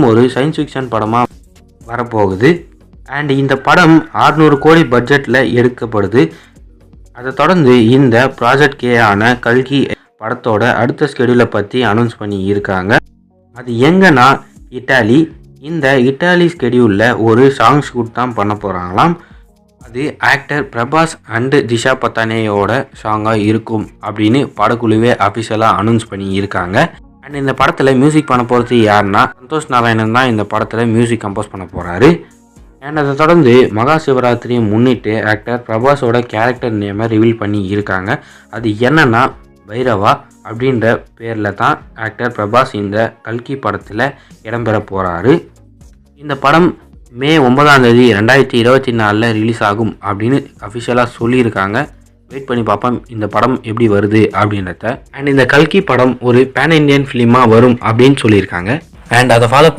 ஒரு science fiction படமாக வரப்போகுது. அண்ட் இந்த படம் 600 கோடி பட்ஜெட்டில் எடுக்கப்படுது. அதை தொடர்ந்து இந்த ப்ராஜெக்ட் கே ஆன கல்கி படத்தோட அடுத்த ஸ்கெடியூலை பற்றி அனௌன்ஸ் பண்ணி இருக்காங்க. அது எங்கன்னா இட்டாலி. இந்த இட்டாலி ஸ்கெடியூலில் ஒரு சாங் ஷூட் தான் பண்ண போகிறாங்களாம். அது ஆக்டர் பிரபாஸ் அண்டு திஷா பத்தானேயோட சாங்காக இருக்கும் அப்படின்னு படக்குழுவே அஃபிஷியலாக அனௌன்ஸ் பண்ணி இருக்காங்க. அண்ட் இந்த படத்தில் மியூசிக் பண்ண போகிறது யாருன்னா சந்தோஷ் நாராயணன் தான் இந்த படத்தில் மியூசிக் கம்போஸ் பண்ண போகிறாரு. அண்ட் அதை தொடர்ந்து மகா சிவராத்திரியை முன்னிட்டு ஆக்டர் பிரபாஸோட கேரக்டர் நேமை ரிவீல் பண்ணி இருக்காங்க. அது என்னன்னா பைரவா அப்படின்ற பேரில் தான் ஆக்டர் பிரபாஸ் இந்த கல்கி படத்தில் இடம்பெற போகிறாரு. இந்த படம் மே 9ஆம் தேதி 2024 ரிலீஸ் ஆகும் அப்படின்னு அஃபிஷியலாக சொல்லியிருக்காங்க. வெயிட் பண்ணி பார்ப்போம் இந்த படம் எப்படி வருது அப்படின்றத. அண்ட் இந்த கல்கி படம் ஒரு பேன் இண்டியன் ஃபிலிமாக வரும் அப்படின்னு சொல்லியிருக்காங்க. அண்ட் அதை ஃபாலோ